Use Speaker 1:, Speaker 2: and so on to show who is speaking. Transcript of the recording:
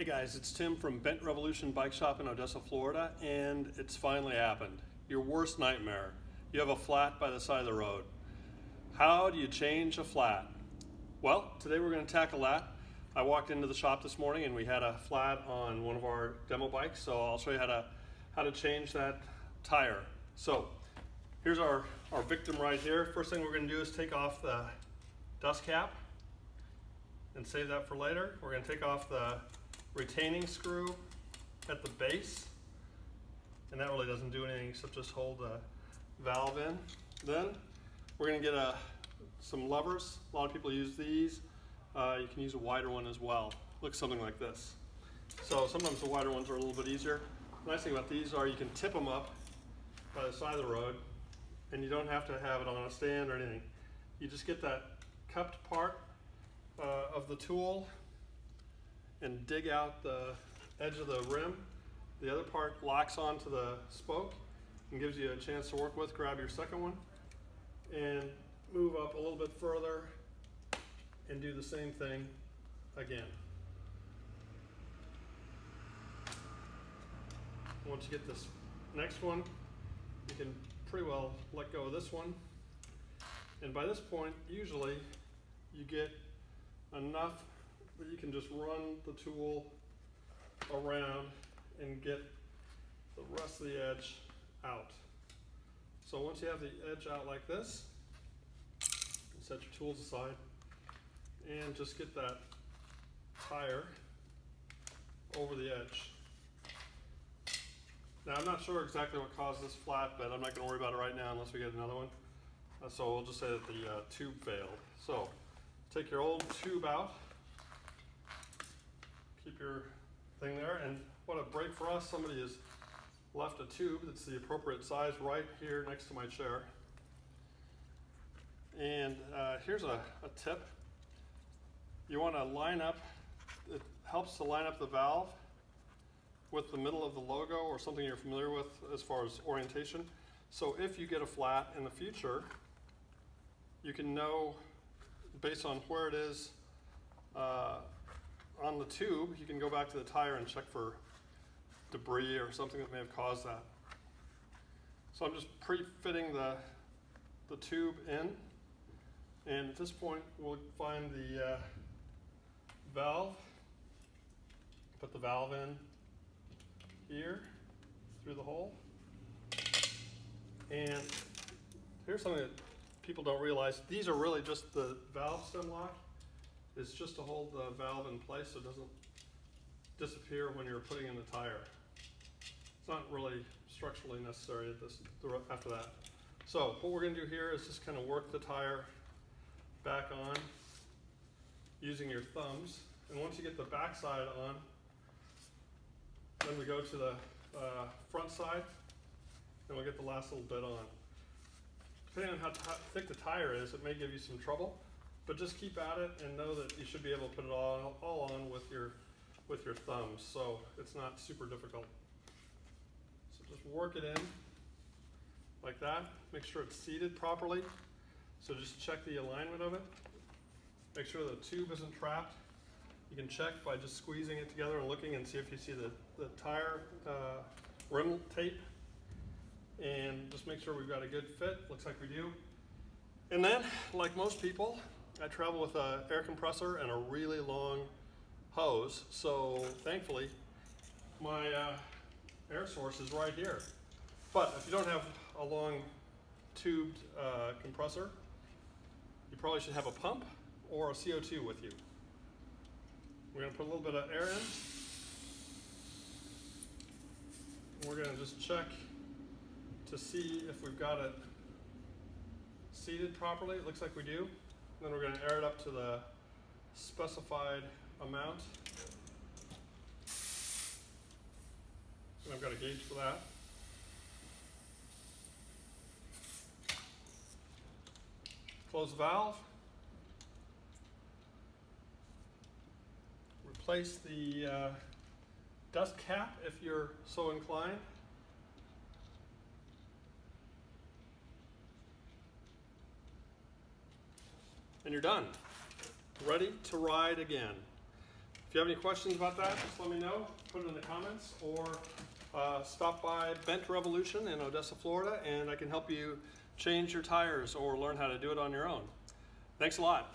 Speaker 1: Hey guys, it's Tim from Bent Revolution Bike Shop in Odessa, Florida, and it's finally happened. Your worst nightmare. You have a flat by the side of the road. How do you change a flat? Well, today we're going to tackle that. I walked into the shop this morning and we had a flat on one of our demo bikes, so I'll show you how to change that tire. So here's our victim right here. First thing we're going to do is take off the dust cap and save that for later. We're going to take off the retaining screw at the base, and that really doesn't do anything except just hold the valve in. Then we're going to get some levers. A lot of people use these. You can use a wider one as well. Looks something like this. So sometimes the wider ones are a little bit easier. The nice thing about these are you can tip them up by the side of the road, and you don't have to have it on a stand or anything. You just get that cupped part of the tool and dig out the edge of the rim. The other part locks onto the spoke and gives you a chance to work with. Grab your second one and move up a little bit further and do the same thing again. Once you get this next one, you can pretty well let go of this one. And by this point, usually you get enough that you can just run the tool around and get the rest of the edge out. So once you have the edge out like this, set your tools aside and just get that tire over the edge. Now I'm not sure exactly what caused this flat, but I'm not going to worry about it right now unless we get another one. So we'll just say that the tube failed. So take your old tube out. Keep your thing there, and what a break for us, somebody has left a tube that's the appropriate size right here next to my chair. And here's a tip. You want to line up, it helps to line up the valve with the middle of the logo or something you're familiar with as far as orientation. So if you get a flat in the future, you can know based on where it is on the tube, you can go back to the tire and check for debris or something that may have caused that. So I'm just pre-fitting the tube in, and at this point we'll find the valve, put the valve in here through the hole. And here's something that people don't realize. These are really just the valve stem lock. It's just to hold the valve in place so it doesn't disappear when you're putting in the tire. It's not really structurally necessary after that. So what we're going to do here is just kind of work the tire back on using your thumbs. And once you get the back side on, then we go to the front side, and we'll get the last little bit on. Depending on how thick the tire is, it may give you some trouble. But just keep at it and know that you should be able to put it all on with your thumbs, so it's not super difficult. So just work it in like that. Make sure it's seated properly. So just check the alignment of it. Make sure the tube isn't trapped. You can check by just squeezing it together and looking and see if you see the tire rim tape. And just make sure we've got a good fit. Looks like we do. And then, like most people, I travel with an air compressor and a really long hose, so thankfully my air source is right here. But if you don't have a long tubed compressor, you probably should have a pump or a CO2 with you. We're going to put a little bit of air in. We're going to just check to see if we've got it seated properly. It looks like we do. Then we're going to air it up to the specified amount. And I've got a gauge for that. Close the valve. Replace the dust cap if you're so inclined. And you're done. Ready to ride again. If you have any questions about that, just let me know. Put it in the comments, or stop by Bent Revolution in Odessa, Florida, and I can help you change your tires or learn how to do it on your own. Thanks a lot.